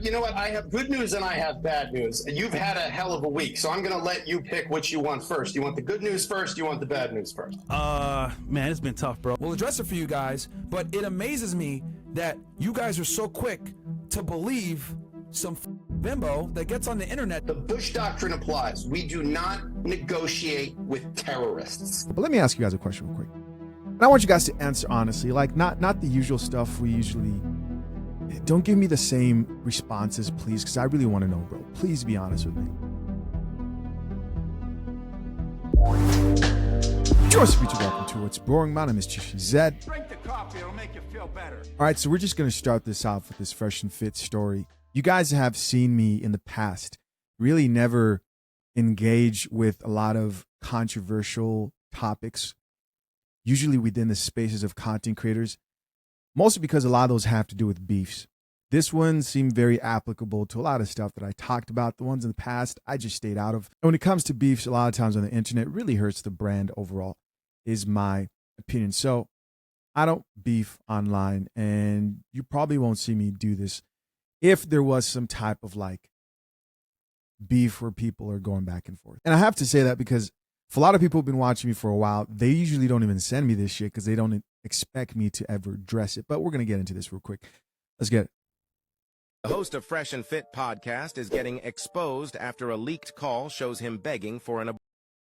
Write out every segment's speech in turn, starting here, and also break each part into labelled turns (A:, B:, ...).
A: You know what? I have good news and I have bad news. You've had a hell of a week, so I'm going to let you pick what you want first. You want the good news first? You want the bad news first?
B: Man, it's been tough, bro.
C: We'll address it for you guys, but it amazes me that you guys are so quick to believe some bimbo that gets on the internet.
A: The Bush Doctrine applies. We do not negotiate with terrorists.
D: But let me ask you guys a question real quick. And I want you guys to answer honestly, like not the usual stuff we usually. Don't give me the same responses, please, because I really want to know, bro. Please be honest with me. Yours to welcome to It's Brewing. My name is Chichi Zed.
C: Drink the coffee, it'll make you feel better.
D: All right, so we're just going to start this off with this fresh and fit story. You guys have seen me in the past really never engage with a lot of controversial topics, usually within the spaces of content creators, mostly because a lot of those have to do with beefs. This one seemed very applicable to a lot of stuff that I talked about. The ones in the past, I just stayed out of. And when it comes to beefs, a lot of times on the internet, it really hurts the brand overall, is my opinion. So I don't beef online, and you probably won't see me do this if there was some type of like beef where people are going back and forth. And I have to say that because for a lot of people who've been watching me for a while, they usually don't even send me this shit because they don't expect me to ever address it. But we're going to get into this real quick. Let's get it.
E: The host of Fresh and Fit podcast is getting exposed after a leaked call shows him begging for an abortion.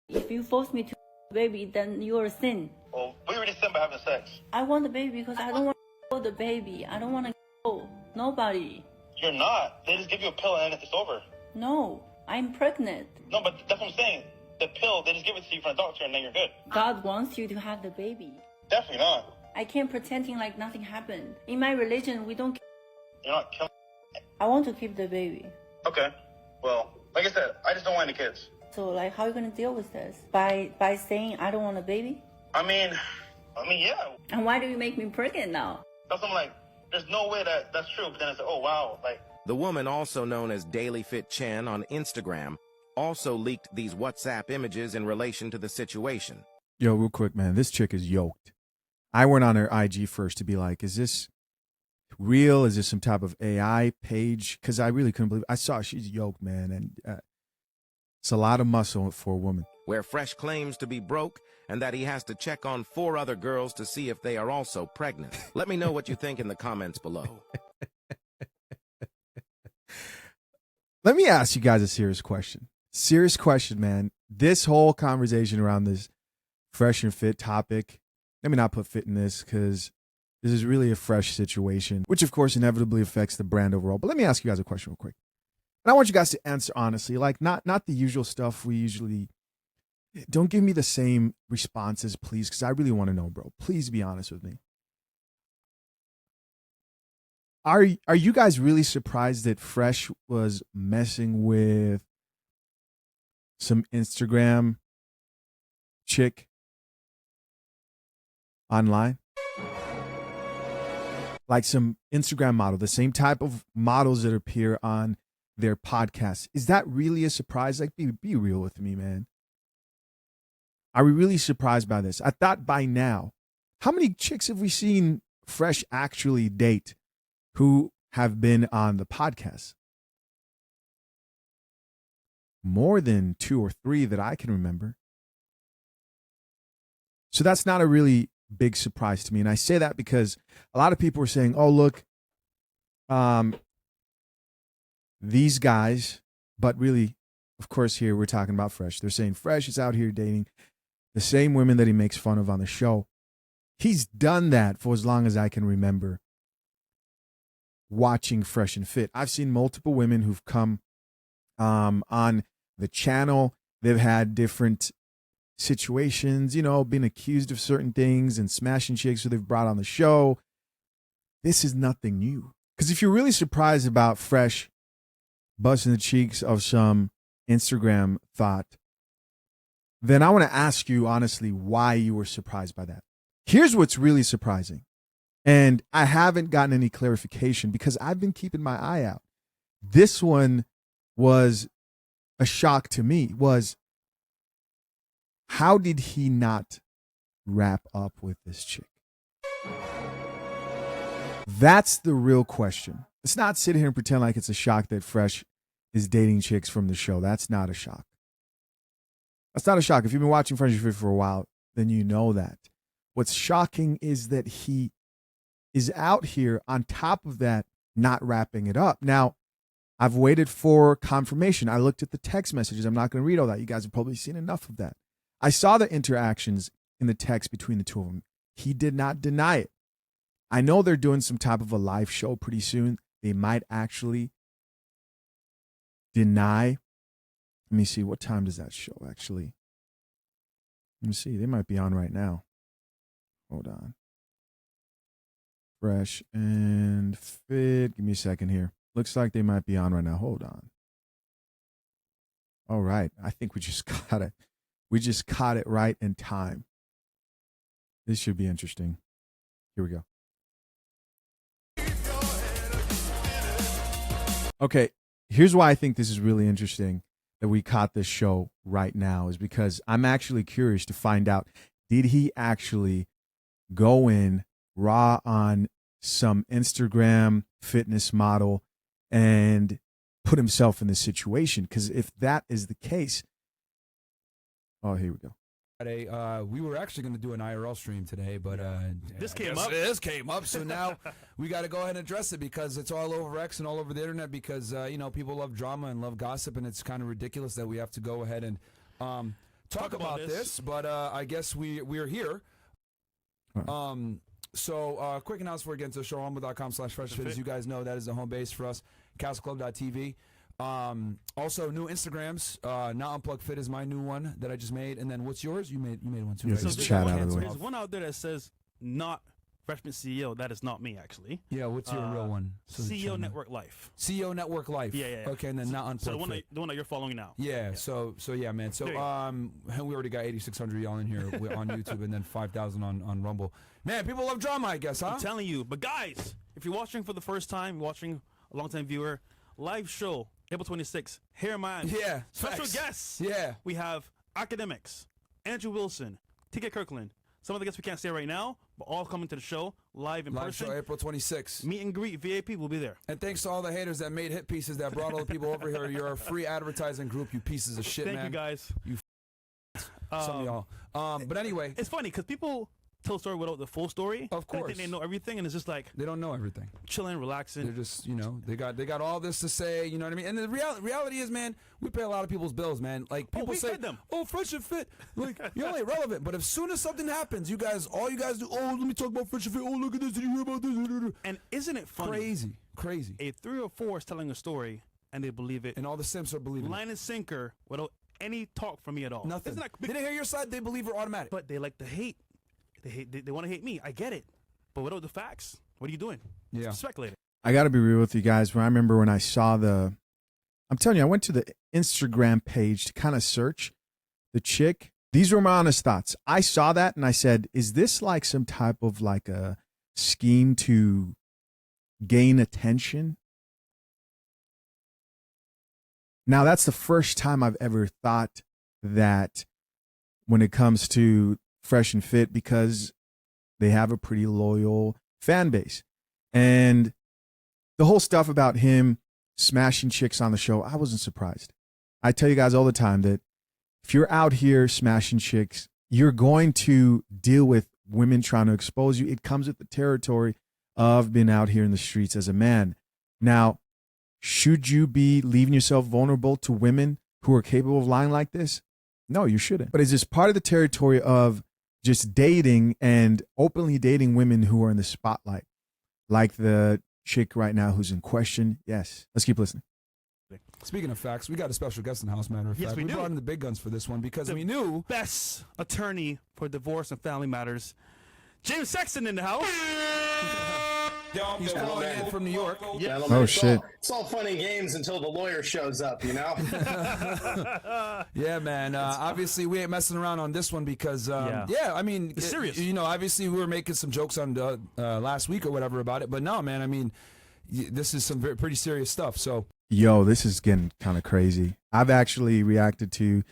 F: If you force me to baby, then you're a sin.
G: Well, we already sinned by having sex.
F: I want the baby because I don't want to kill the baby. I don't want to kill nobody.
G: You're not. They just give you a pill and it's over.
F: No, I'm pregnant.
G: No, but that's what I'm saying. The pill, they just give it to you from a doctor and then you're good.
F: God wants you to have the baby.
G: Definitely not.
F: I can't pretending like nothing happened. In my religion, we don't.
G: You're not killing.
F: I want to keep the baby.
G: Okay. Well, like I said, I just don't want any kids.
F: So, like, how are you gonna deal with this? By saying I don't want a baby?
G: I mean, yeah.
F: And why do you make me pregnant now?
G: That's what I'm like. There's no way that's true. But then it's like, oh wow, like.
E: The woman, also known as Daily Fit Chen on Instagram, also leaked these WhatsApp images in relation to the situation.
D: Yo, real quick, man, this chick is yoked. I went on her IG first to be like, is this real? Is this some type of AI page? Because I really couldn't believe it. I saw she's yoked, man, and it's a lot of muscle for a woman.
E: Where Fresh claims to be broke and that he has to check on 4 other girls to see if they are also pregnant. Let me know what you think in the comments below.
D: Let me ask you guys a serious question. Serious question, man. This whole conversation around this fresh and fit topic, let me not put fit in this because this is really a fresh situation, which of course inevitably affects the brand overall. But let me ask you guys a question real quick. And I want you guys to answer honestly, like not the usual stuff we usually. Don't give me the same responses, please, because I really want to know, bro. Please be honest with me. Are you guys really surprised that Fresh was messing with some Instagram chick online? Like some Instagram model, the same type of models that appear on their podcasts. Is that really a surprise? Like, be real with me, man. Are we really surprised by this? I thought by now, how many chicks have we seen Fresh actually date who have been on the podcast? More than 2 or 3 that I can remember. So that's not a really big surprise to me. And I say that because a lot of people are saying, oh, look, these guys, but really, of course, here we're talking about Fresh. They're saying Fresh is out here dating the same women that he makes fun of on the show. He's done that for as long as I can remember watching Fresh and Fit. I've seen multiple women who've come on the channel. They've had different situations, you know, been accused of certain things and smashing chicks who they've brought on the show. This is nothing new. Because if you're really surprised about Fresh busting the cheeks of some Instagram thought, then I want to ask you honestly why you were surprised by that. Here's what's really surprising. And I haven't gotten any clarification because I've been keeping my eye out. This one was a shock to me, was how did he not wrap up with this chick? That's the real question. let's not sit here and pretend like it's a shock that Fresh is dating chicks from the show. That's not a shock. That's not a shock. If you've been watching Fresh and Fit for a while, then you know that. What's shocking is that he is out here on top of that, not wrapping it up. Now, I've waited for confirmation. I looked at the text messages. I'm not going to read all that. You guys have probably seen enough of that. I saw the interactions in the text between the two of them. He did not deny it. I know they're doing some type of a live show pretty soon. They might actually deny. Let me see. What time does that show actually? Let me see. They might be on right now. Hold on. Fresh and Fit. Give me a second here. Looks like they might be on right now. Hold on. All right. I think we just got it. We just caught it right in time. This should be interesting. Here we go. Okay. Here's why I think this is really interesting that we caught this show right now is because I'm actually curious to find out, did he actually go in raw on some Instagram fitness model and put himself in this situation? Because if that is the case, oh, here we go.
C: We were actually going to do an IRL stream today, but
B: This came up.
C: This came up, so now we got to go ahead and address it because it's all over X and all over the internet because people love drama and love gossip, and it's kind of ridiculous that we have to go ahead and talk about this. But I guess we're here. So quick announcement before we get into the show, rumble.com/freshfit. As you guys know, that is the home base for us. CastleClub.tv. Also new Instagrams. Not Unplugged Fit is my new one that I just made. And then what's yours? You made one too.
D: Yes,
C: Right?
D: just chat out of the way.
B: There's one out there that says not Freshman CEO. That is not me, actually.
C: Yeah, what's your real one? So
B: CEO Network Life.
C: CEO Network Life.
B: Yeah.
C: Okay, and then not Unplugged
B: So the one,
C: Fit.
B: the one that you're following now.
C: Yeah, so yeah, man. So
B: There you go.
C: we already got 8,600 y'all in here on YouTube, and then 5,000 on Rumble. Man, people love drama, I guess, huh?
B: I'm telling you. But guys, if you're watching for the first time, watching a long-time viewer, live show, April 26th, here in Miami.
C: Yeah,
B: Special
C: facts.
B: guests.
C: Yeah.
B: We have academics, Andrew Wilson, T.K. Kirkland. Some of the guests we can't say right now, but all coming to the show live in
C: Live
B: person.
C: show April 26th.
B: Meet and greet, VIP will be there.
C: And thanks to all the haters that made hit pieces that brought all the people over here. You're a free advertising group, you pieces of shit,
B: Thank
C: man.
B: you guys.
C: Some of y'all. But anyway,
B: It's funny because people tell a story without the full story.
C: Of
B: They
C: course.
B: think they know everything, and it's just like
C: they don't know everything.
B: chilling,
C: They're
B: relaxing.
C: just, they got all this to say, you know what I mean? And the reality is, man, we pay a lot of people's bills, man. Like people
B: we
C: say,
B: fed them.
C: "Oh, Fresh and Fit, like you're only relevant." But as soon as something happens, all you guys do, "Oh, let me talk about Fresh and Fit. Oh, look at this. Did you hear about this?"
B: And isn't it funny?
C: Crazy.
B: A 3 or 4 is telling a story, and they believe it.
C: And all the simps are believing it.
B: Line and sinker without any talk from me at all.
C: Nothing.
B: Isn't that
C: They didn't hear your side. They believe it automatic.
B: But they like to hate. They want to hate me. I get it. But without the facts, what are you doing?
C: Yeah.
B: Speculating.
D: I got to be real with you guys. I remember when I saw I'm telling you, I went to the Instagram page to kind of search the chick. These were my honest thoughts. I saw that and I said, is this like some type of like a scheme to gain attention? Now, that's the first time I've ever thought that when it comes to Fresh and Fit, because they have a pretty loyal fan base. And the whole stuff about him smashing chicks on the show, I wasn't surprised. I tell you guys all the time that if you're out here smashing chicks, you're going to deal with women trying to expose you. It comes with the territory of being out here in the streets as a man. Now, should you be leaving yourself vulnerable to women who are capable of lying like this? No, you shouldn't. But is this part of the territory of just dating and openly dating women who are in the spotlight, like the chick right now who's in question? Yes. Let's keep listening.
C: Speaking of facts, we got a special guest in the house, matter of
B: Yes,
C: fact.
B: we do.
C: Brought in the big guns for this one because
B: The
C: we knew.
B: Best attorney for divorce and family matters, James Sexton in the house.
C: He's calling in from New York.
A: Gentlemen,
D: Oh,
A: it's
D: shit.
A: It's all fun and games until the lawyer shows up, you know?
C: Yeah, man. Obviously, we ain't messing around on this one because, I mean,
B: It's serious.
C: Obviously, we were making some jokes on last week or whatever about it, but no, man. I mean, this is some pretty serious stuff. So,
D: Yo, this is getting kind of crazy. I've actually reacted to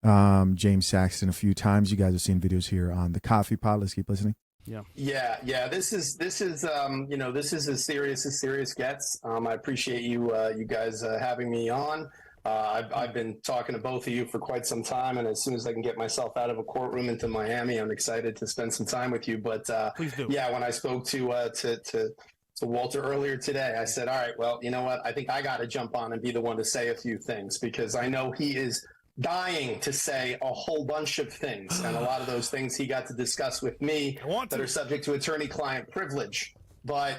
D: James Saxton a few times. You guys have seen videos here on the Coffee Pod. Let's keep listening.
A: Yeah. This is this is as serious gets. I appreciate you guys having me on. I've been talking to both of you for quite some time, and as soon as I can get myself out of a courtroom into Miami, I'm excited to spend some time with you. But
B: Please do.
A: yeah, when I spoke to Walter earlier today, I said, all right, well, you know what? I think I got to jump on and be the one to say a few things, because I know he is dying to say a whole bunch of things, and a lot of those things he got to discuss with me that are subject to attorney-client privilege. But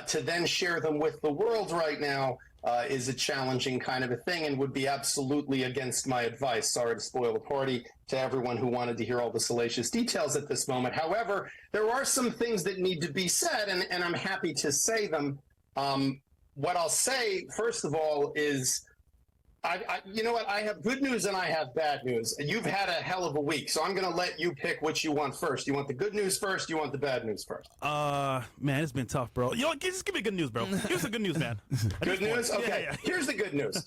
A: to then share them with the world right now is a challenging kind of a thing, and would be absolutely against my advice. Sorry to spoil the party to everyone who wanted to hear all the salacious details at this moment. However, there are some things that need to be said, and I'm happy to say them. What I'll say, first of all, is you know what? I have good news and I have bad news. You've had a hell of a week, so I'm going to let you pick what you want first. You want the good news first? You want the bad news first?
B: Man, it's been tough, bro. Yo, just give me good news, bro. Give us the good news, man.
A: Good news? Okay.
B: Yeah.
A: Here's the good news.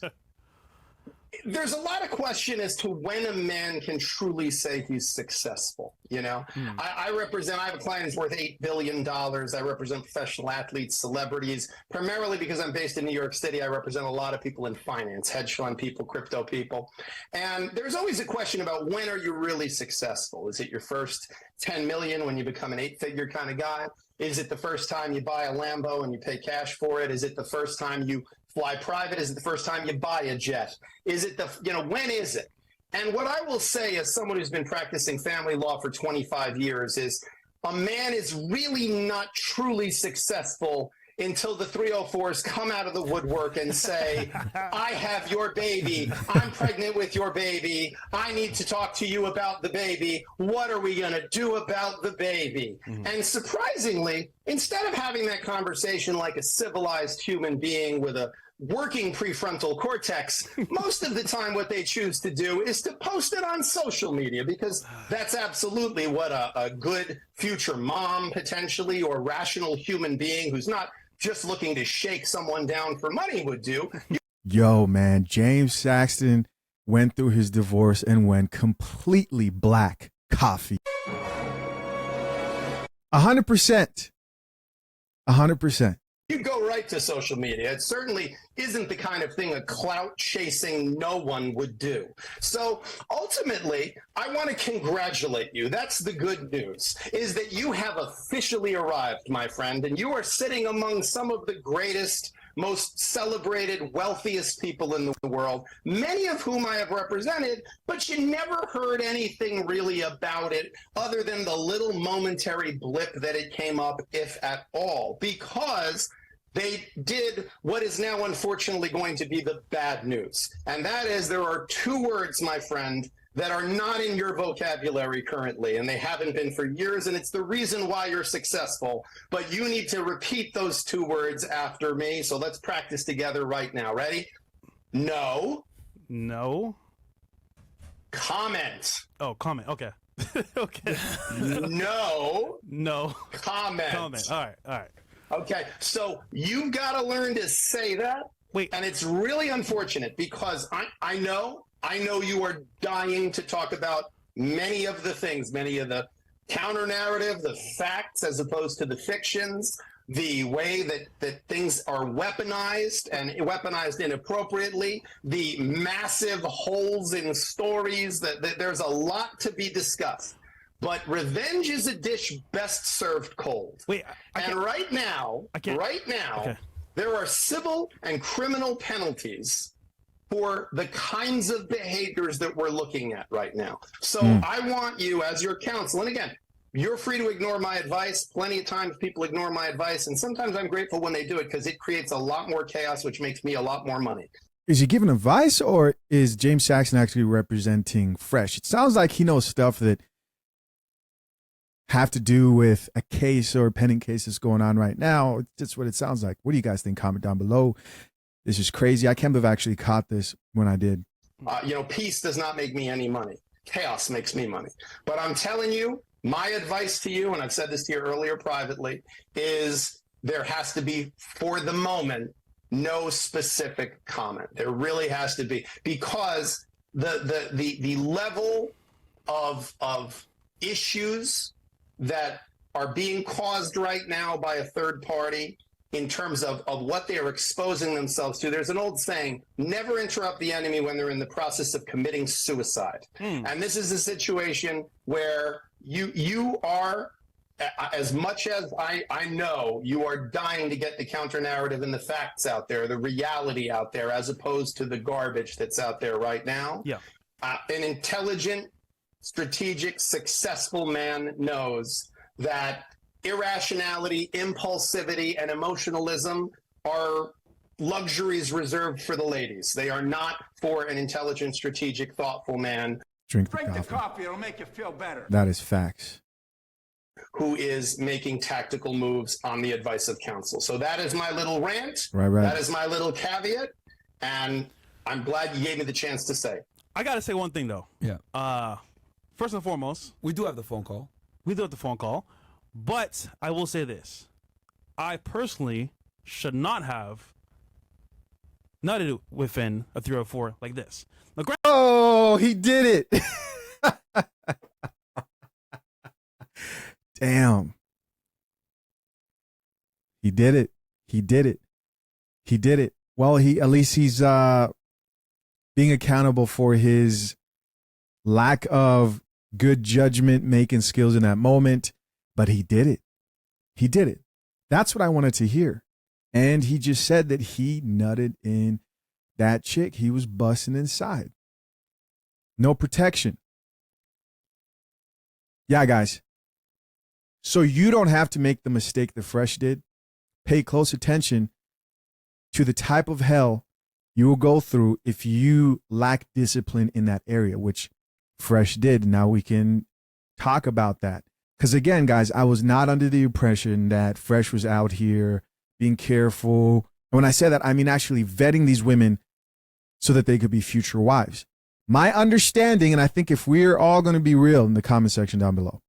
A: There's a lot of question as to when a man can truly say he's successful. You know, I have a client who's worth $8 billion. I represent professional athletes, celebrities, primarily because I'm based in New York City. I represent a lot of people in finance, hedge fund people, crypto people. And there's always a question about, when are you really successful? Is it your first 10 million when you become an 8-figure kind of guy? Is it the first time you buy a Lambo and you pay cash for it? Is it the first time you fly private? Is it the first time you buy a jet? Is it when is it? And what I will say, as someone who's been practicing family law for 25 years, is a man is really not truly successful until the 304s come out of the woodwork and say, I have your baby. I'm pregnant with your baby. I need to talk to you about the baby. What are we going to do about the baby? And surprisingly, instead of having that conversation like a civilized human being with a working prefrontal cortex, most of the time what they choose to do is to post it on social media, because that's absolutely what a good future mom, potentially, or rational human being who's not just looking to shake someone down for money would do.
D: Yo, man, James Saxton went through his divorce and went completely black coffee. 100%. 100%.
A: You go right to social media. It certainly isn't the kind of thing a clout-chasing no one would do. So ultimately, I want to congratulate you. That's the good news, is that you have officially arrived, my friend, and you are sitting among some of the greatest, most celebrated, wealthiest people in the world, many of whom I have represented, but you never heard anything really about it other than the little momentary blip that it came up, if at all, because they did what is now unfortunately going to be the bad news. And that is, there are two words, my friend, that are not in your vocabulary currently, and they haven't been for years, and it's the reason why you're successful. But you need to repeat those two words after me, so let's practice together right now. Ready? No.
B: No.
A: Comment.
B: Oh, comment. Okay. Okay.
A: No.
B: No.
A: Comment.
B: Comment. All right.
A: Okay, so you've got to learn to say that.
B: Wait.
A: And it's really unfortunate, because I know you are dying to talk about many of the things, many of the counter narrative, the facts as opposed to the fictions, the way that things are weaponized and weaponized inappropriately, the massive holes in stories, that there's a lot to be discussed. But revenge is a dish best served cold.
B: Wait,
A: right now,
B: Okay.
A: there are civil and criminal penalties for the kinds of behaviors that we're looking at right now. So I want you, as your counsel, and again, you're free to ignore my advice. Plenty of times people ignore my advice, and sometimes I'm grateful when they do it, because it creates a lot more chaos, which makes me a lot more money.
D: Is he giving advice, or is James Saxton actually representing Fresh? It sounds like he knows stuff that have to do with a case or a pending case that's going on right now. That's what it sounds like. What do you guys think? Comment down below. This is crazy. I can't believe I actually caught this when I did.
A: Peace does not make me any money. Chaos makes me money. But I'm telling you, my advice to you, and I've said this to you earlier privately, is there has to be, for the moment, no specific comment. There really has to be, because the level of issues that are being caused right now by a third party in terms of what they are exposing themselves to. There's an old saying, never interrupt the enemy when they're in the process of committing suicide. And this is a situation where you are, as much as I know, you are dying to get the counter narrative and the facts out there, the reality out there, as opposed to the garbage that's out there right now.
B: Yeah.
A: An intelligent, strategic, successful man knows that irrationality, impulsivity, and emotionalism are luxuries reserved for the ladies. They are not for an intelligent, strategic, thoughtful man.
D: Drink
H: Drink
D: the
H: the
D: coffee.
H: coffee, it'll make you feel better.
D: That is facts.
A: Who is making tactical moves on the advice of counsel. So that is my little rant.
D: Right.
A: That is my little caveat. And I'm glad you gave me the chance to say.
B: I got to say one thing, though.
C: Yeah.
B: First and foremost,
C: We do have the phone call.
B: we do have the phone call, but I will say this. I personally should not have nutted within a 304 like this. Now,
D: Oh, he did it. Damn. He did it. He did it. He did it. Well, at least he's being accountable for his lack of good judgment making skills in that moment, but he did it. He did it. That's what I wanted to hear. And he just said that he nutted in that chick. He was busting inside. No protection. Yeah, guys. So you don't have to make the mistake that Fresh did. Pay close attention to the type of hell you will go through if you lack discipline in that area, which Fresh did. Now we can talk about that. Because again, guys, I was not under the impression that Fresh was out here being careful. And when I say that, I mean actually vetting these women so that they could be future wives. My understanding, and I think if we're all going to be real in the comment section down below,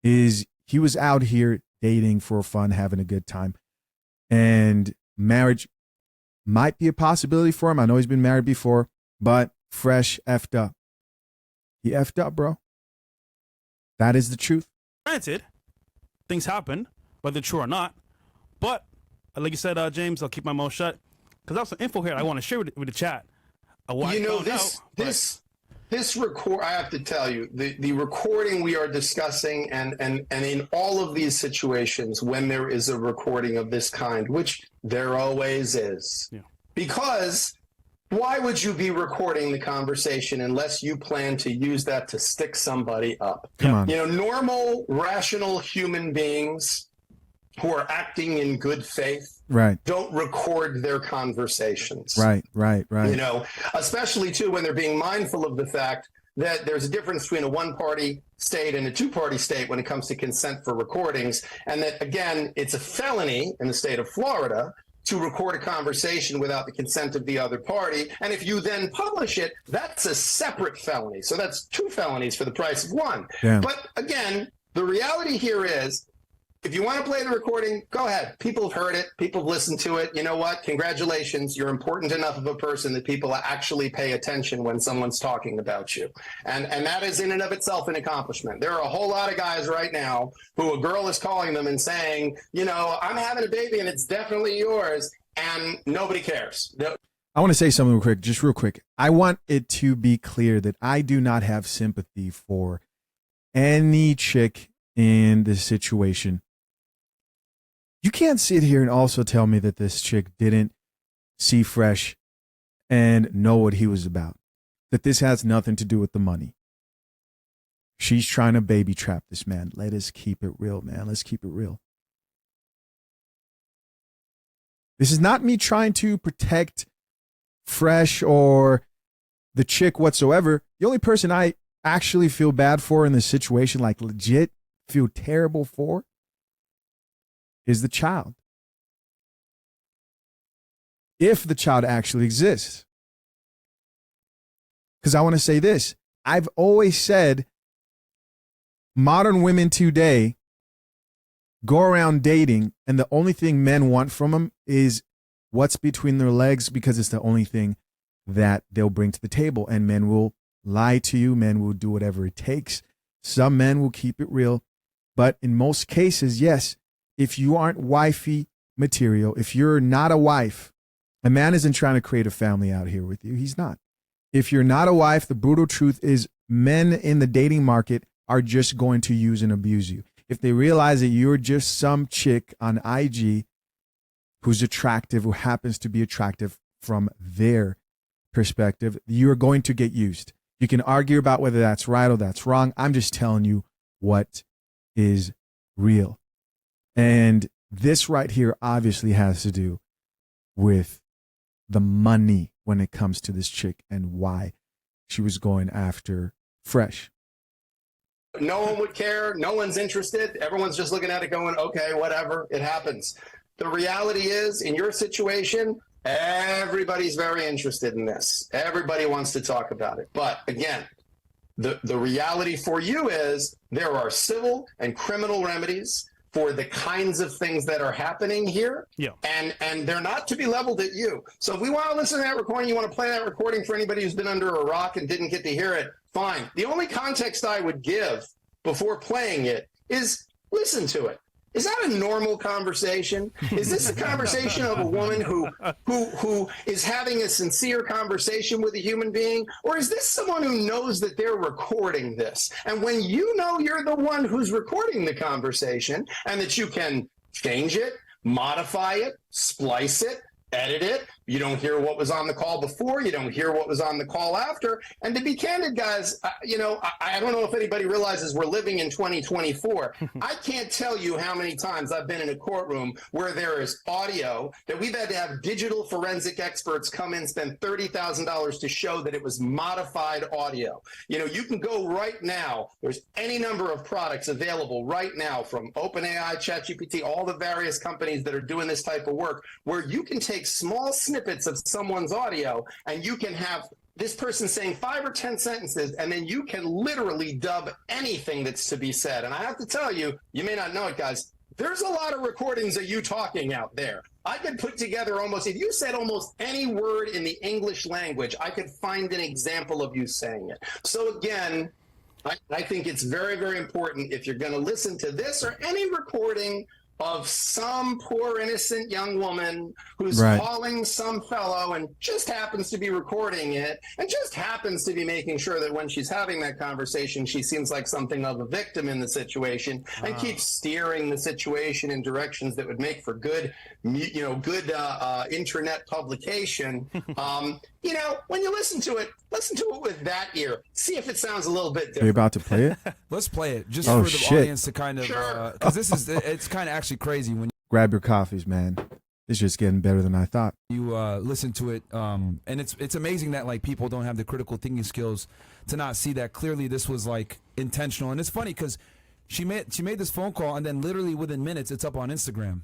D: is he was out here dating for fun, having a good time. And marriage might be a possibility for him. I know he's been married before, but Fresh effed up. He effed up, bro. That is the truth.
B: Granted, things happen, whether true or not. But like you said, James, I'll keep my mouth shut because I have some info here I want to share with the chat.
A: You know, this record, I have to tell you, the recording we are discussing and in all of these situations when there is a recording of this kind, which there always is, because why would you be recording the conversation unless you plan to use that to stick somebody up?
D: Come on.
A: You know, normal, rational human beings who are acting in good faith don't record their conversations.
D: Right.
A: You know, especially too when they're being mindful of the fact that there's a difference between a one-party state and a two-party state when it comes to consent for recordings, and that again, it's a felony in the state of Florida to record a conversation without the consent of the other party. And if you then publish it, that's a separate felony. So that's two felonies for the price of one.
D: Damn.
A: But again, the reality here is, if you want to play the recording, go ahead. People have heard it. People have listened to it. You know what? Congratulations. You're important enough of a person that people actually pay attention when someone's talking about you. And that is in and of itself an accomplishment. There are a whole lot of guys right now who a girl is calling them and saying, you know, I'm having a baby and it's definitely yours. And nobody cares.
D: I want to say something real quick. I want it to be clear that I do not have sympathy for any chick in this situation. You can't sit here and also tell me that this chick didn't see Fresh and know what he was about. That this has nothing to do with the money. She's trying to baby trap this man. Let us keep it real, man. Let's keep it real. This is not me trying to protect Fresh or the chick whatsoever. The only person I actually feel bad for in this situation, like legit feel terrible for, is the child. If the child actually exists. Because I want to say this. I've always said modern women today go around dating and the only thing men want from them is what's between their legs, because it's the only thing that they'll bring to the table. And men will lie to you. Men will do whatever it takes. Some men will keep it real. But in most cases, yes, if you aren't wifey material, if you're not a wife, a man isn't trying to create a family out here with you. He's not. If you're not a wife, the brutal truth is men in the dating market are just going to use and abuse you. If they realize that you're just some chick on IG who's attractive, who happens to be attractive from their perspective, you're going to get used. You can argue about whether that's right or that's wrong. I'm just telling you what is real. And this right here obviously has to do with the money when it comes to this chick and why she was going after Fresh.
A: No one would care. No one's interested. Everyone's just looking at it going, okay, whatever, it happens. The reality is, in your situation, everybody's very interested in this. Everybody wants to talk about it. But again, the reality for you is there are civil and criminal remedies for the kinds of things that are happening here.
B: Yeah.
A: And they're not to be leveled at you. So if we want to listen to that recording, you want to play that recording for anybody who's been under a rock and didn't get to hear it, fine. The only context I would give before playing it is listen to it. Is that a normal conversation? Is this a conversation of a woman who is having a sincere conversation with a human being? Or is this someone who knows that they're recording this? And when you know you're the one who's recording the conversation and that you can change it, modify it, splice it, edit it, you don't hear what was on the call before, you don't hear what was on the call after. And to be candid, guys, I don't know if anybody realizes we're living in 2024. I can't tell you how many times I've been in a courtroom where there is audio that we've had to have digital forensic experts come in, spend $30,000 to show that it was modified audio. You can go right now. There's any number of products available right now from OpenAI, ChatGPT, all the various companies that are doing this type of work, where you can take small snippets of someone's audio and you can have this person saying 5 or 10 sentences, and then you can literally dub anything that's to be said. And I have to tell you, you may not know it, guys, there's a lot of recordings of you talking out there. I could put together if you said almost any word in the English language, I could find an example of you saying it. So again, I think it's very, very important, if you're going to listen to this or any recording of some poor innocent young woman who's calling some fellow and just happens to be recording it and just happens to be making sure that when she's having that conversation, she seems like something of a victim in the situation and keeps steering the situation in directions that would make for good internet publication. When you listen to it with that ear. See if it sounds a little bit different.
D: Are you about to play it?
C: Let's play it just for the audience to kind of, because it's kind of actually crazy when
D: grab your coffees, man. It's just getting better than I thought.
C: You listen to it, and it's amazing that like people don't have the critical thinking skills to not see that clearly this was like intentional. And it's funny because she made this phone call, and then literally within minutes it's up on Instagram.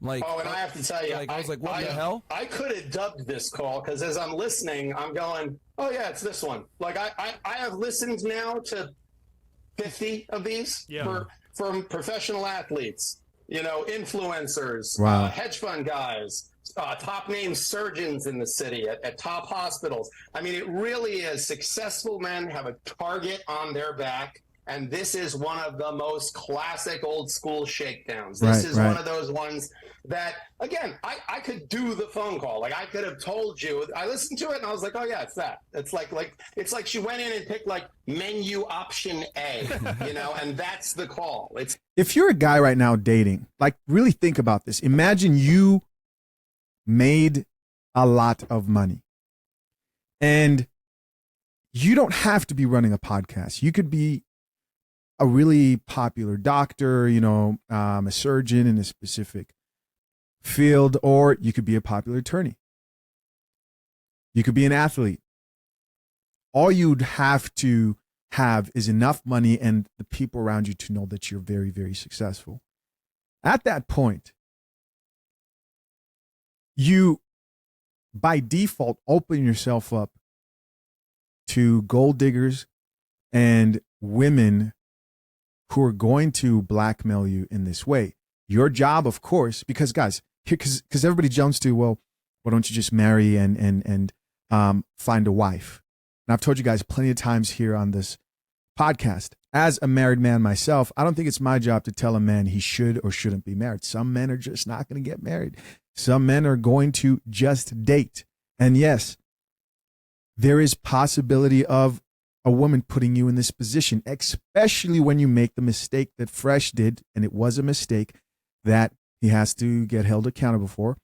C: And
A: I have to tell you,
C: I was like, what the hell?
A: I could have dubbed this call because as I'm listening, I'm going, oh yeah, it's this one. Like I have listened now to 50 of these from professional athletes, influencers, hedge fund guys, top name surgeons in the city at top hospitals. I mean, it really is. Successful men have a target on their back. And this is one of the most classic old school shakedowns. This is one of those ones that, again, I could do the phone call. Like I could have told you. I listened to it and I was like, oh yeah, it's that. It's like she went in and picked like menu option A, and that's the call.
D: If you're a guy right now dating, like really think about this. Imagine you made a lot of money and you don't have to be running a podcast. You could be a really popular doctor, a surgeon in a specific field, or you could be a popular attorney. You could be an athlete. All you'd have to have is enough money and the people around you to know that you're very, very successful. At that point, you, by default, open yourself up to gold diggers and women who are going to blackmail you in this way. Your job, of course, because guys, because everybody jumps to, well, why don't you just marry and find a wife? And I've told you guys plenty of times here on this podcast, as a married man myself, I don't think it's my job to tell a man he should or shouldn't be married. Some men are just not going to get married. Some men are going to just date. And yes, there is possibility of a woman putting you in this position, especially when you make the mistake that Fresh did, and it was a mistake that he has to get held accountable for.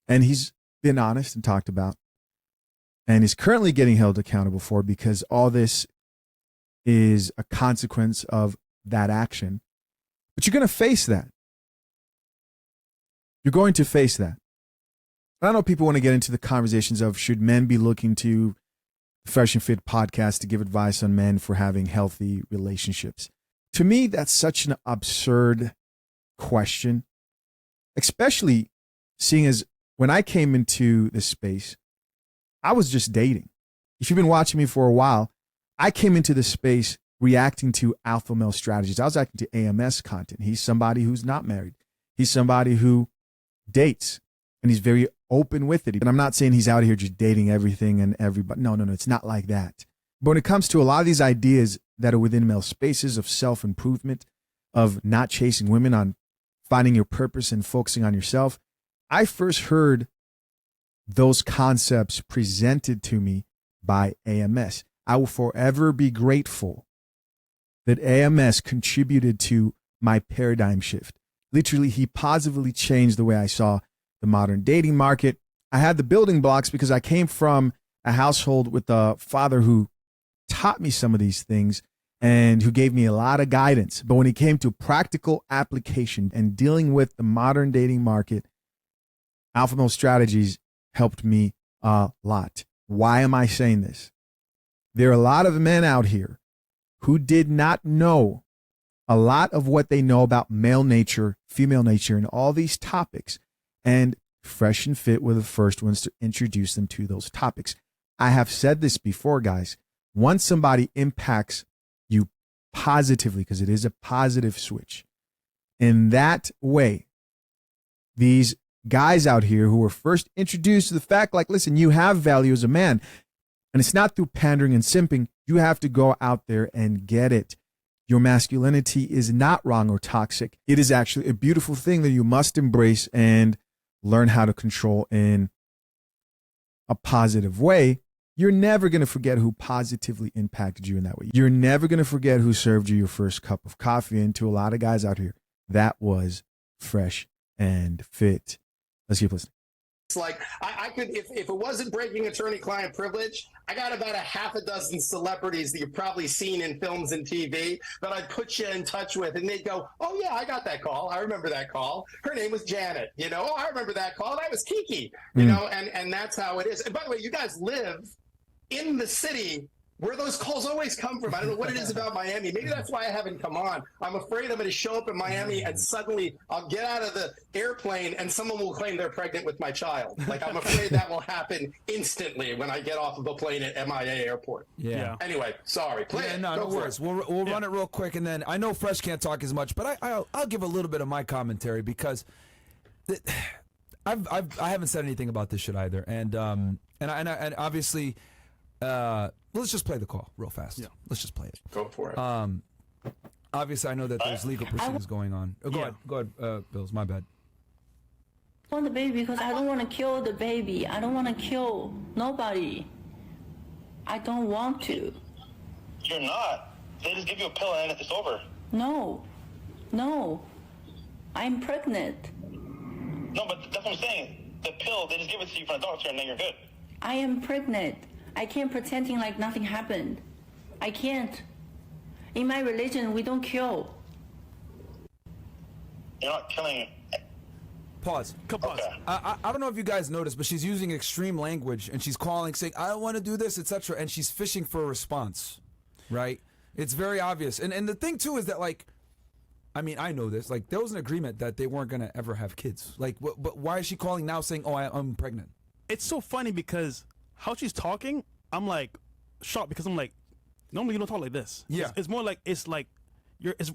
D: And he's been honest and talked about, and is currently getting held accountable for, because all this is a consequence of that action. But you're going to face that. You're going to face that. I know people want to get into the conversations of, should men be looking to Fresh and Fit podcast to give advice on men for having healthy relationships? To me, that's such an absurd question, especially seeing as when I came into this space, I was just dating. If you've been watching me for a while, I came into this space reacting to alpha male strategies. I was acting to AMS content. He's somebody who's not married. He's somebody who dates, and he's very open with it. And I'm not saying he's out here just dating everything and everybody. No, it's not like that. But when it comes to a lot of these ideas that are within male spaces of self-improvement, of not chasing women, on finding your purpose and focusing on yourself, I first heard those concepts presented to me by AMS. I will forever be grateful that AMS contributed to my paradigm shift. Literally, he positively changed the way I saw the modern dating market. I had the building blocks because I came from a household with a father who taught me some of these things and who gave me a lot of guidance. But when it came to practical application and dealing with the modern dating market, alpha male strategies helped me a lot. Why am I saying this? There are a lot of men out here who did not know a lot of what they know about male nature, female nature, and all these topics. And Fresh and Fit were the first ones to introduce them to those topics. I have said this before, guys. Once somebody impacts you positively, because it is a positive switch, in that way, these guys out here who were first introduced to the fact, like, listen, you have value as a man, and it's not through pandering and simping. You have to go out there and get it. Your masculinity is not wrong or toxic. It is actually a beautiful thing that you must embrace and learn how to control in a positive way. You're never going to forget who positively impacted you in that way. You're never going to forget who served you your first cup of coffee. And to a lot of guys out here, that was Fresh and Fit. Let's keep listening.
A: It's like I could, if it wasn't breaking attorney-client privilege, I got about a half a dozen celebrities that you've probably seen in films and TV that I'd put you in touch with, and they'd go, "Oh yeah, I got that call. I remember that call. Her name was Janet. You know, oh, I remember that call. That was Kiki. You know, and that's how it is. And by the way, you guys live in the city where those calls always come from. I don't know what it is about Miami. Maybe that's why I haven't come on. I'm afraid I'm going to show up in Miami and suddenly I'll get out of the airplane and someone will claim they're pregnant with my child. Like, I'm afraid that will happen instantly when I get off of a plane at MIA airport.
C: Yeah.
A: Anyway, sorry. Play it.
C: No
A: Go for
C: worries.
A: it.
C: We'll run it real quick, and then I know Fresh can't talk as much, but I'll give a little bit of my commentary because I haven't said anything about this shit either, and obviously. Let's just play the call real fast. Yeah. Let's just play it.
A: Go for it.
C: Obviously, I know that there's legal proceedings going on. Go ahead, Bills. My bad.
F: I want the baby because I don't want to kill the baby. I don't want to kill nobody. I don't want to.
G: You're not. They just give you a pill and it's over.
F: No. I'm pregnant.
G: No, but that's what I'm saying. The pill, they just give it to you from a doctor and then you're good.
F: I am pregnant. I can't pretending like nothing happened. I can't. In my religion, we don't kill.
G: You're not killing.
C: Pause.
G: Okay.
C: I don't know if you guys noticed, but she's using extreme language, and she's calling, saying, I don't want to do this, etc., and she's fishing for a response, right? It's very obvious. And the thing, too, is that, like, I mean, I know this. Like, there was an agreement that they weren't going to ever have kids. Like, but why is she calling now saying, oh, I'm pregnant?
B: It's so funny because how she's talking, I'm like shocked because I'm like, normally you don't talk like this.
C: Yeah.
B: It's more like it's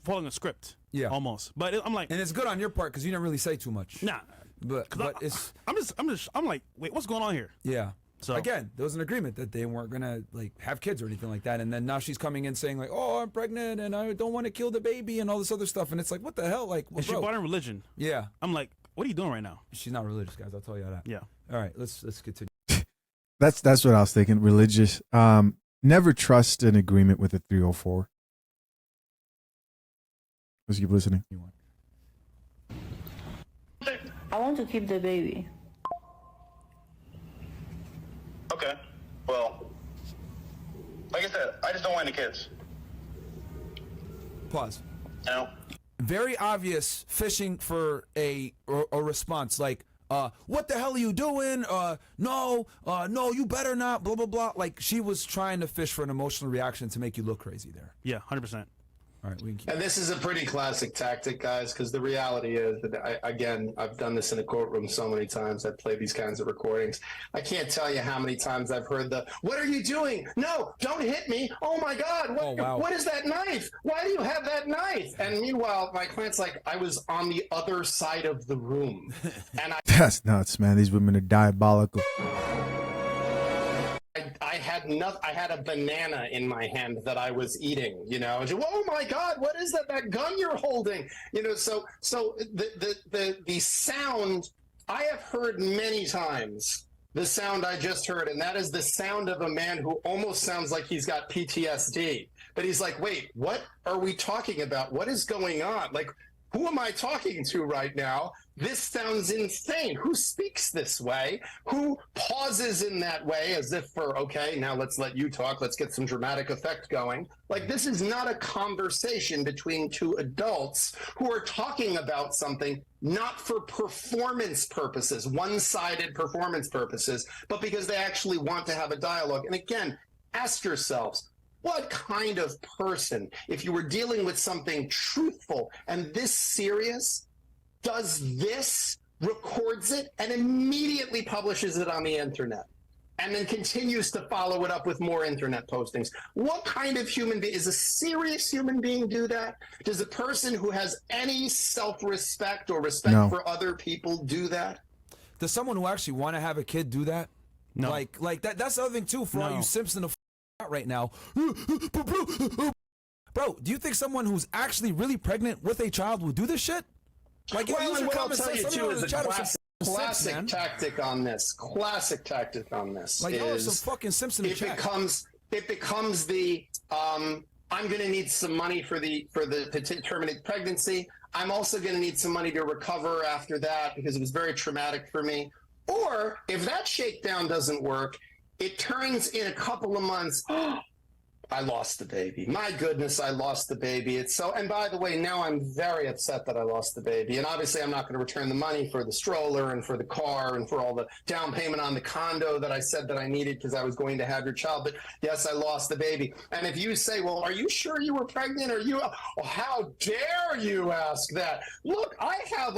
B: following a script. Yeah. Almost. But I'm like,
C: and it's good on your part because you didn't really say too much.
B: Nah.
C: But it's
B: I'm like, wait, what's going on here?
C: Yeah.
B: So
C: again, there was an agreement that they weren't gonna like have kids or anything like that, and then now she's coming in saying like, "Oh, I'm pregnant and I don't want to kill the baby" and all this other stuff, and it's like, what the hell? Like, well,
B: and she
C: bro,
B: brought in religion.
C: yeah,
B: I'm like, what are you doing right now?
C: she's not religious, guys. I'll tell you that.
B: Yeah.
C: All right, let's continue.
D: That's what I was thinking. Religious. Never trust an agreement with a 304. Let's keep listening.
F: I want to keep the baby.
G: Okay. Well, like I said, I just don't want any kids.
C: Pause.
G: You know?
C: Very obvious fishing for a response like, what the hell are you doing? No, you better not, blah, blah, blah. Like, she was trying to fish for an emotional reaction to make you look crazy there.
B: Yeah, 100%.
C: All right, we can keep.
A: And this is a pretty classic tactic, guys, because the reality is that, I've done this in a courtroom so many times. I've played these kinds of recordings. I can't tell you how many times I've heard what are you doing? No, don't hit me. Oh, my God. What is that knife? Why do you have that knife? And meanwhile, my client's like, I was on the other side of the room. And
D: That's nuts, man. These women are diabolical.
A: I had a banana in my hand that I was eating, you know. Oh my God, what is that gun you're holding? You know, so the sound I have heard many times, the sound I just heard, and that is the sound of a man who almost sounds like he's got PTSD. But he's like, wait, what are we talking about? What is going on? Like, who am I talking to right now? This sounds insane. Who speaks this way? Who pauses in that way as if for, okay, now let's let you talk. Let's get some dramatic effect going. Like, this is not a conversation between two adults who are talking about something not for performance purposes, one-sided performance purposes, but because they actually want to have a dialogue. And again, ask yourselves, what kind of person, if you were dealing with something truthful and this serious, does this, records it, and immediately publishes it on the internet, and then continues to follow it up with more internet postings? What kind of human being, is a serious human being do that? Does a person who has any self-respect or respect for other people do that?
C: Does someone who actually want to have a kid do that?
B: No.
C: Like that's the other thing too for all you Simpson of out right now. Bro, do you think someone who's actually really pregnant with a child will do this shit? Like,
A: well, and what I'll tell you too is a classic tactic on this. Classic tactic on this.
C: Like,
A: is
C: some fucking Simpson.
A: It becomes the I'm going to need some money for the to terminate pregnancy. I'm also going to need some money to recover after that because it was very traumatic for me. Or if that shakedown doesn't work, it turns in a couple of months. I lost the baby. My goodness, I lost the baby. It's so, and by the way, now I'm very upset that I lost the baby. And obviously I'm not going to return the money for the stroller and for the car and for all the down payment on the condo that I said that I needed because I was going to have your child. But yes, I lost the baby. And if you say, well, are you sure you were pregnant? Or you, oh, how dare you ask that? Look, I have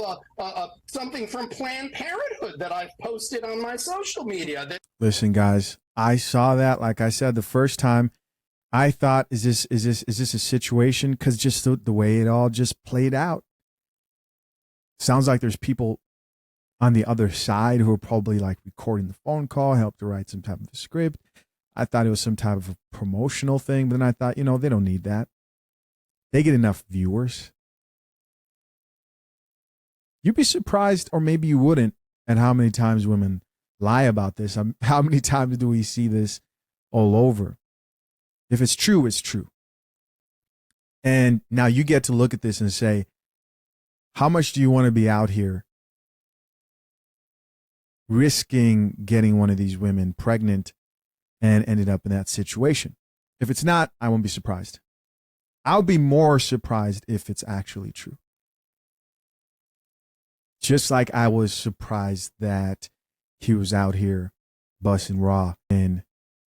A: something from Planned Parenthood that I've posted on my social media.
D: Listen, guys, I saw that, like I said, the first time. I thought, is this a situation? Because just the way it all just played out. Sounds like there's people on the other side who are probably like recording the phone call, helped to write some type of a script. I thought it was some type of a promotional thing, but then I thought, they don't need that. They get enough viewers. You'd be surprised, or maybe you wouldn't, at how many times women lie about this. How many times do we see this all over? If it's true, it's true. And now you get to look at this and say, how much do you want to be out here risking getting one of these women pregnant and ended up in that situation? If it's not, I won't be surprised. I'll be more surprised if it's actually true. Just like I was surprised that he was out here busting raw and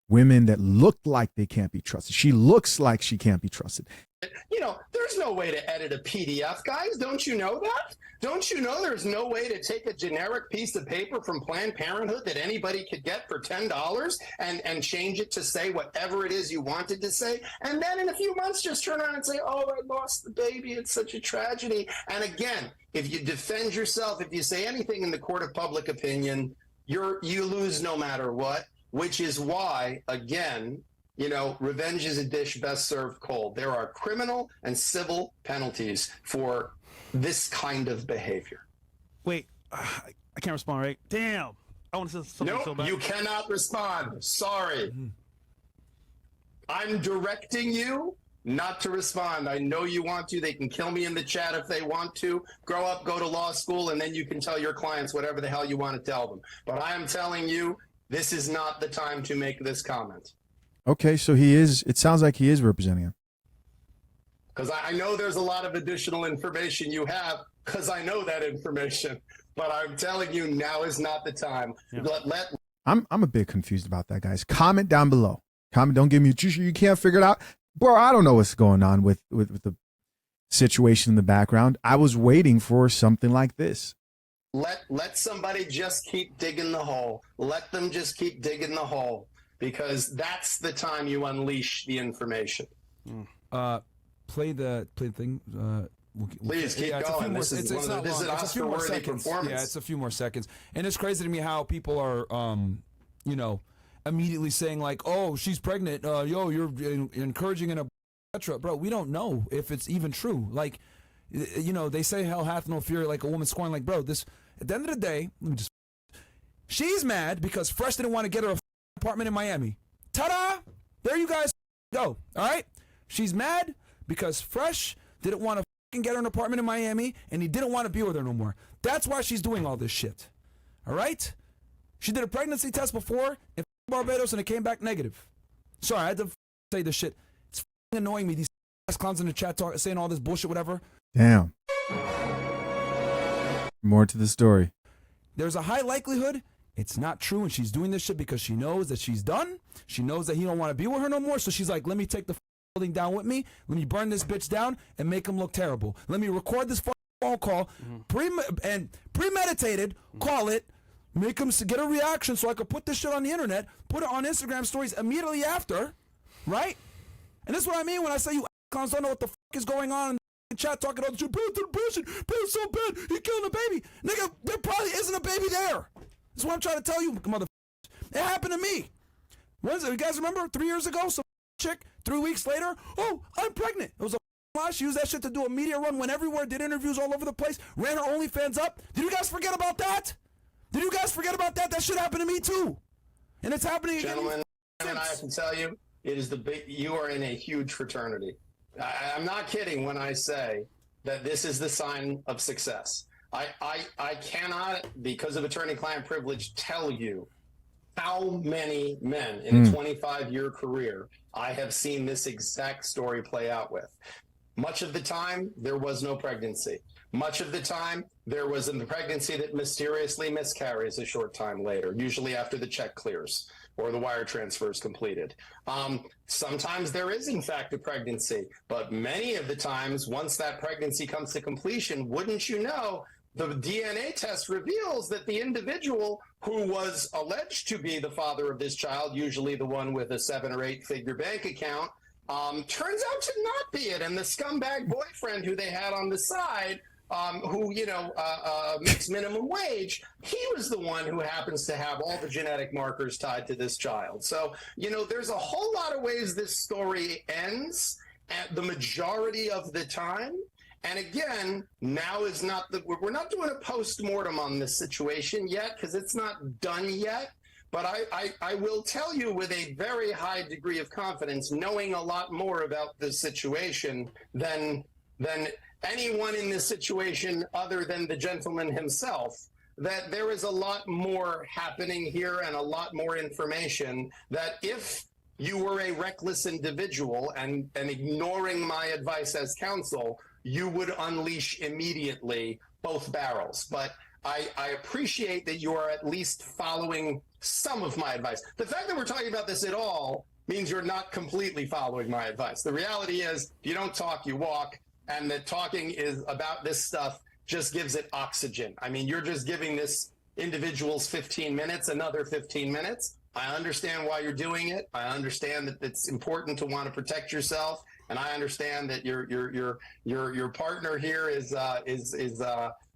D: women that look like they can't be trusted. She looks like she can't be trusted.
A: There's no way to edit a PDF, guys. Don't you know that? Don't you know there's no way to take a generic piece of paper from Planned Parenthood that anybody could get for $10 and change it to say whatever it is you wanted to say? And then in a few months, just turn around and say, oh, I lost the baby. It's such a tragedy. And again, if you defend yourself, if you say anything in the court of public opinion, you lose no matter what. which is why, again, you know, revenge is a dish best served cold. There are criminal and civil penalties for this kind of behavior.
B: Wait, I can't respond, right? Damn. I want to say something so
A: Nope,
B: bad.
A: you cannot respond. Sorry. I'm directing you not to respond. I know you want to. They can kill me in the chat if they want to. Grow up, go to law school, and then you can tell your clients whatever the hell you want to tell them. But I am telling you, this is not the time to make this comment.
D: Okay, so he is. It sounds like he is representing him.
A: Because I know there's a lot of additional information you have, because I know that information. But I'm telling you, now is not the time.
B: Yeah.
D: I'm a bit confused about that, guys. Comment down below. Comment. Don't give me you can't figure it out, bro. I don't know what's going on with the situation in the background. I was waiting for something like this.
A: Let somebody just keep digging the hole. Let them just keep digging the hole, because that's the time you unleash the information.
C: Play the thing.
A: Please keep going. This is an Oscar-worthy performance.
C: Yeah, it's a few more seconds, and it's crazy to me how people are, you know, immediately saying like, "Oh, she's pregnant. Yo, you're encouraging an etc." Bro, we don't know if it's even true. Like, you know, they say hell hath no fury like a woman scorned. Like, bro, this at the end of the day, let me just. She's mad because Fresh didn't want to get her a apartment in Miami. Ta-da! There you guys go. All right. She's mad because Fresh didn't want to get her an apartment in Miami, and he didn't want to be with her no more. That's why she's doing all this shit. All right? She did a pregnancy test before in Barbados, and it came back negative. Sorry, I had to say this shit. It's annoying me. These clowns in the chat saying all this bullshit, whatever.
D: Damn. More to the story.
C: There's a high likelihood it's not true, and she's doing this shit because she knows that she's done. She knows that he don't want to be with her no more, so she's like, let me take the building down with me. Let me burn this bitch down and make him look terrible. Let me record this phone call, premeditated, call it, make him get a reaction so I could put this shit on the internet, put it on Instagram stories immediately after, right? And this is what I mean when I say you clowns don't know what the fuck is going on in the chat talking all the shit. Bro, it's so bad. He killed a baby. Nigga, there probably isn't a baby there. That's what I'm trying to tell you, mother. It happened to me. When's it? You guys remember 3 years ago? Some chick, 3 weeks later, oh, I'm pregnant. It was a lie. She used that shit to do a media run, went everywhere, did interviews all over the place, ran her OnlyFans up. Did you guys forget about that? Did you guys forget about that? That shit happened to me too. And it's happening again.
A: Gentlemen, and I can tell you, it is you are in a huge fraternity. I'm not kidding when I say that this is the sign of success. I cannot, because of attorney-client privilege, tell you how many men in a 25-year career I have seen this exact story play out with. Much of the time, there was no pregnancy. Much of the time, there was a pregnancy that mysteriously miscarries a short time later, usually after the check clears or the wire transfer is completed. Sometimes there is, in fact, a pregnancy, but many of the times, once that pregnancy comes to completion, wouldn't you know, the DNA test reveals that the individual who was alleged to be the father of this child, usually the one with a 7 or 8 figure bank account, turns out to not be it. And the scumbag boyfriend who they had on the side, who, you know, makes minimum wage, he was the one who happens to have all the genetic markers tied to this child. So, you know, there's a whole lot of ways this story ends at the majority of the time. And again, now is not we're not doing a post-mortem on this situation yet because it's not done yet. But I will tell you with a very high degree of confidence, knowing a lot more about this situation than anyone in this situation other than the gentleman himself, that there is a lot more happening here and a lot more information that if you were a reckless individual and ignoring my advice as counsel, you would unleash immediately both barrels. But I appreciate that you are at least following some of my advice. The fact that we're talking about this at all means you're not completely following my advice. The reality is, if you don't talk, you walk, and that talking is about this stuff just gives it oxygen. I mean, you're just giving this individual's 15 minutes, another 15 minutes. I understand why you're doing it. I understand that it's important to want to protect yourself, and I understand that your partner here is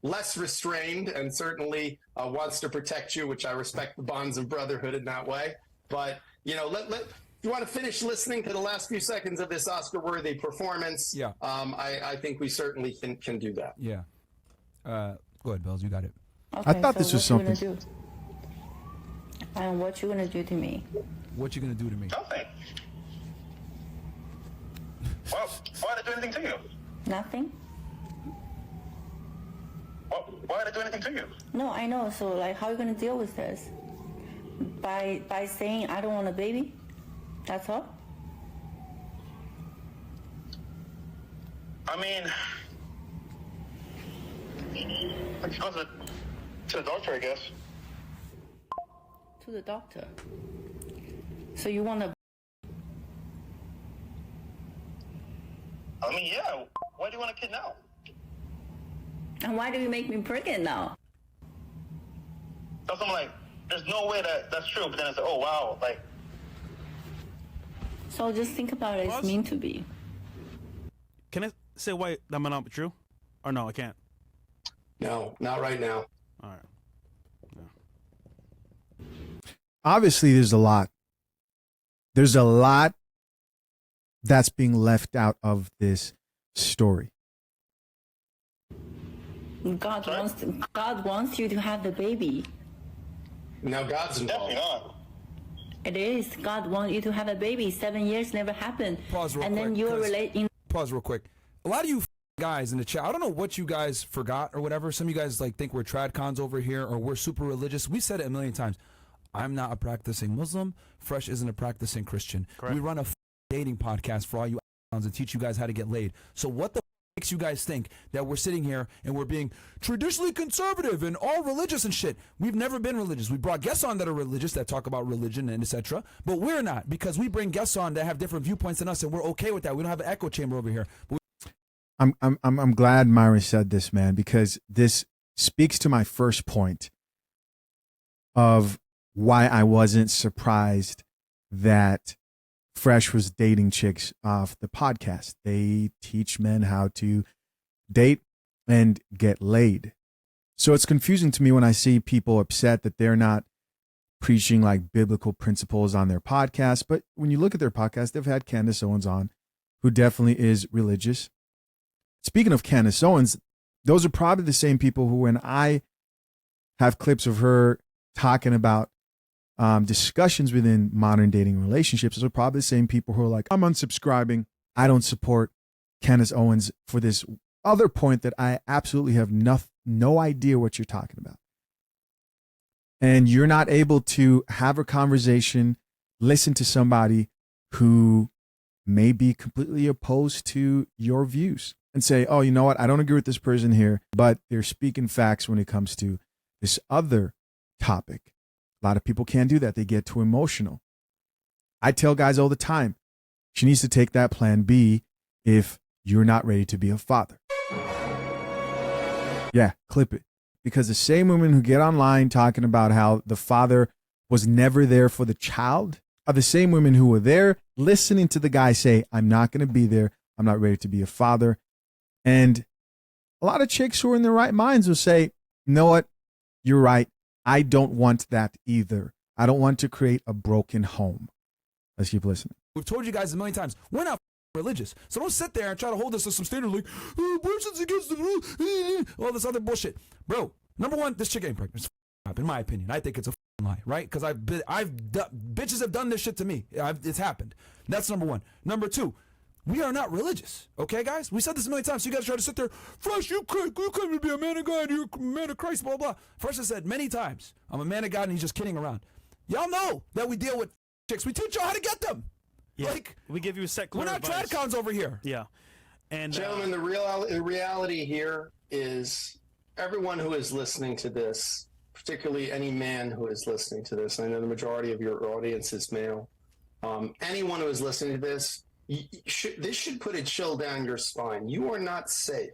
A: less restrained and certainly wants to protect you, which I respect the bonds of brotherhood in that way. But, you know, if you want to finish listening to the last few seconds of this Oscar-worthy performance,
C: Yeah.
A: I think we certainly can do that.
C: Yeah. Go ahead, Bells. You got it.
F: Okay,
D: I thought
F: so
D: this was
F: what you
D: something.
F: gonna do? And what you gonna do to me?
C: What you gonna do to me?
G: Nothing. Well, why did I do anything to you?
F: Nothing?
G: Why did I do anything to you?
F: No, I know. So like, how are you gonna deal with this? By saying I don't want a baby? That's all?
G: I mean, I could go to the doctor, I guess.
F: To the doctor. So you want a?
G: I mean, yeah. Why do you want a kid now?
F: And why do you make me pregnant now?
G: Because I'm like, there's no way that's true. But then I said, oh wow, like.
F: So just think about it. It's
B: Pause.
F: meant to be.
B: Can I say why that might not be true? Or no, I can't.
A: No, not right now.
B: All right.
D: Obviously, there's a lot. There's a lot that's being left out of this story.
F: God wants you to have the baby.
A: Now God's
G: Definitely
A: involved.
G: not.
F: It is. God wants you to have a baby. 7 years never happened.
C: Pause real
F: and then
C: quick,
F: you're
C: 'cause-
F: relating.
C: Pause real quick. A lot of you guys in the chat, I don't know what you guys forgot or whatever. Some of you guys like think we're trad cons over here or we're super religious. We said it a million times. I'm not a practicing Muslim. Fresh isn't a practicing Christian.
B: Correct.
C: We run a dating podcast for all you cons and teach you guys how to get laid. So what the makes you guys think that we're sitting here and we're being traditionally conservative and all religious and shit? We've never been religious. We brought guests on that are religious that talk about religion and etc. But we're not, because we bring guests on that have different viewpoints than us, and we're okay with that. We don't have an echo chamber over here. But
D: I'm glad Myron said this, man, because this speaks to my first point of why I wasn't surprised that Fresh was dating chicks off the podcast. They teach men how to date and get laid. So it's confusing to me when I see people upset that they're not preaching like biblical principles on their podcast. But when you look at their podcast, they've had Candace Owens on, who definitely is religious. Speaking of Candace Owens, those are probably the same people who, when I have clips of her talking about discussions within modern dating relationships, those are probably the same people who are like, I'm unsubscribing. I don't support Candace Owens for this other point that I absolutely have no idea what you're talking about. And you're not able to have a conversation, listen to somebody who may be completely opposed to your views and say, oh, you know what? I don't agree with this person here, but they're speaking facts when it comes to this other topic. A lot of people can't do that. They get too emotional. I tell guys all the time, she needs to take that plan B if you're not ready to be a father. Yeah, clip it. Because the same women who get online talking about how the father was never there for the child are the same women who were there listening to the guy say, I'm not going to be there. I'm not ready to be a father. And a lot of chicks who are in their right minds will say, you know what? You're right. I don't want that either. I don't want to create a broken home. Let's keep listening.
C: we've told you guys a million times, we're not religious. So don't sit there and try to hold us to some standard like, oh, abortion's against the rule, all this other bullshit. Bro, number one, this chick ain't pregnant. It's up, in my opinion. I think it's a lie, right? Because bitches have done this shit to me. It's happened. That's number one. Number two, we are not religious, okay, guys? We said this a million times. So you guys try to sit there, Fresh, you claim to be a man of God, you're a man of Christ, blah, blah. Fresh has said many times, I'm a man of God, and he's just kidding around. Y'all know that we deal with chicks. We teach y'all how to get them.
B: Yeah.
C: Like,
B: We give you secular
C: we're not
B: advice.
C: tradcons over here.
B: Yeah. And
A: Gentlemen, the reality here is everyone who is listening to this, particularly any man who is listening to this, I know the majority of your audience is male, anyone who is listening to this, this should put a chill down your spine. You are not safe.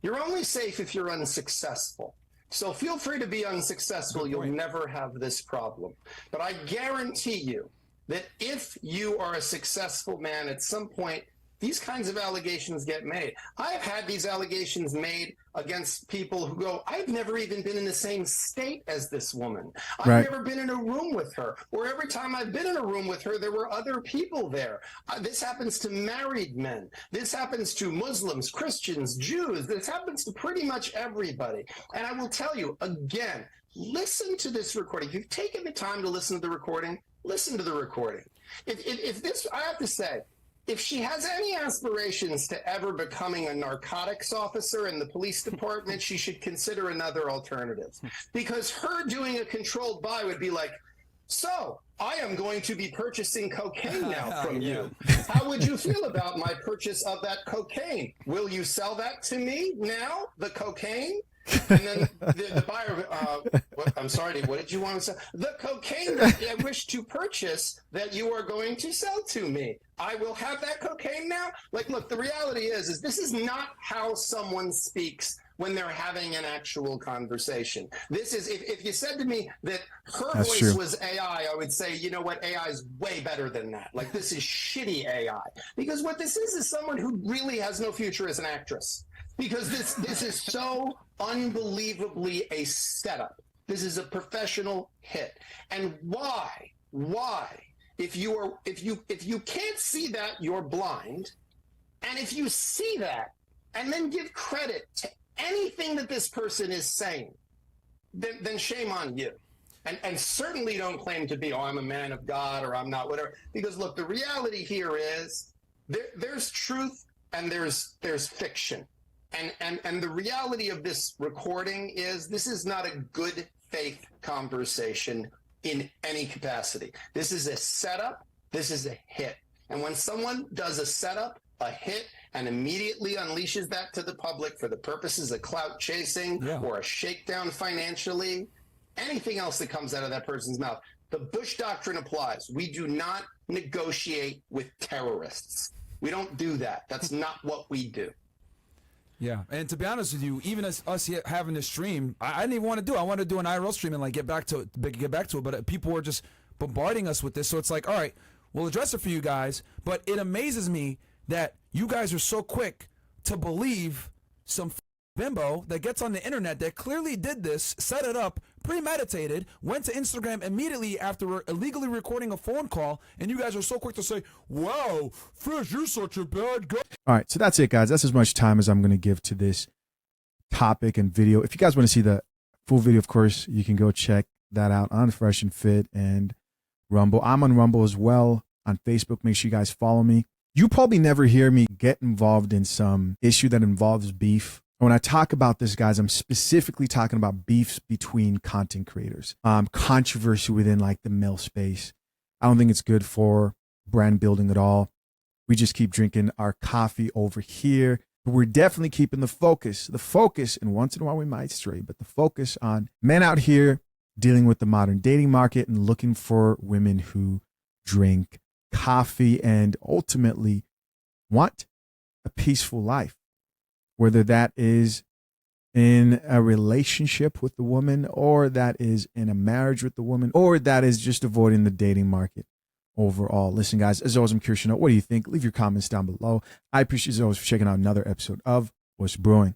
A: You're only safe if you're unsuccessful. So feel free to be unsuccessful. You'll never have this problem. But I guarantee you that if you are a successful man, at some point, these kinds of allegations get made. I've had these allegations made against people who go, I've never even been in the same state as this woman. I've
D: Right.
A: never been in a room with her. Or every time I've been in a room with her, there were other people there. This happens to married men. This happens to Muslims, Christians, Jews. This happens to pretty much everybody. And I will tell you, again, listen to this recording. If you've taken the time to listen to the recording, listen to the recording. If this, I have to say, if she has any aspirations to ever becoming a narcotics officer in the police department, she should consider another alternative. Because her doing a controlled buy would be like, so I am going to be purchasing cocaine now from you. How would you feel about my purchase of that cocaine? Will you sell that to me now, the cocaine? And then the buyer, I'm sorry, what did you want to sell? The cocaine that I wish to purchase that you are going to sell to me. I will have that cocaine now? Like, look, the reality is this is not how someone speaks when they're having an actual conversation. This is, if you said to me that her
D: That's
A: voice
D: true.
A: was AI, I would say, you know what, AI is way better than that. Like, this is shitty AI. Because what this is someone who really has no future as an actress. Because this is so unbelievably a setup. This is a professional hit. And why? If you can't see that, you're blind. And if you see that and then give credit to anything that this person is saying, then shame on you. And certainly don't claim to be, oh, I'm a man of God or I'm not, whatever. Because look, the reality here is there's truth and there's fiction. And the reality of this recording is this is not a good faith conversation in any capacity. This is a setup. This is a hit. And when someone does a setup, a hit, and immediately unleashes that to the public for the purposes of clout chasing or a shakedown financially, anything else that comes out of that person's mouth, the Bush doctrine applies. We do not negotiate with terrorists. We don't do that. That's not what we do.
C: Yeah, and to be honest with you, even as us here having this stream, I didn't even want to do it. I wanted to do an IRL stream and like get back to it, but people were just bombarding us with this. So it's like, all right, we'll address it for you guys. But it amazes me that you guys are so quick to believe some bimbo that gets on the internet that clearly did this, set it up, premeditated, went to Instagram immediately after illegally recording a phone call, and you guys are so quick to say, wow, Fish, you're such a bad guy.
D: All right, so that's it, guys. That's as much time as I'm going to give to this topic and video. If you guys want to see the full video, of course, you can go check that out on Fresh and Fit and Rumble. I'm on Rumble as well on Facebook. Make sure you guys follow me. You probably never hear me get involved in some issue that involves beef. When I talk about this, guys, I'm specifically talking about beefs between content creators, controversy within like the male space. I don't think it's good for brand building at all. We just keep drinking our coffee over here. But we're definitely keeping the focus, and once in a while we might stray, but the focus on men out here dealing with the modern dating market and looking for women who drink coffee and ultimately want a peaceful life, whether that is in a relationship with the woman, or that is in a marriage with the woman, or that is just avoiding the dating market overall. Listen, guys, as always, I'm curious to know, what do you think? Leave your comments down below. I appreciate you as always for checking out another episode of What's Brewing.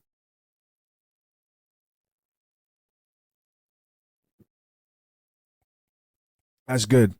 D: That's good.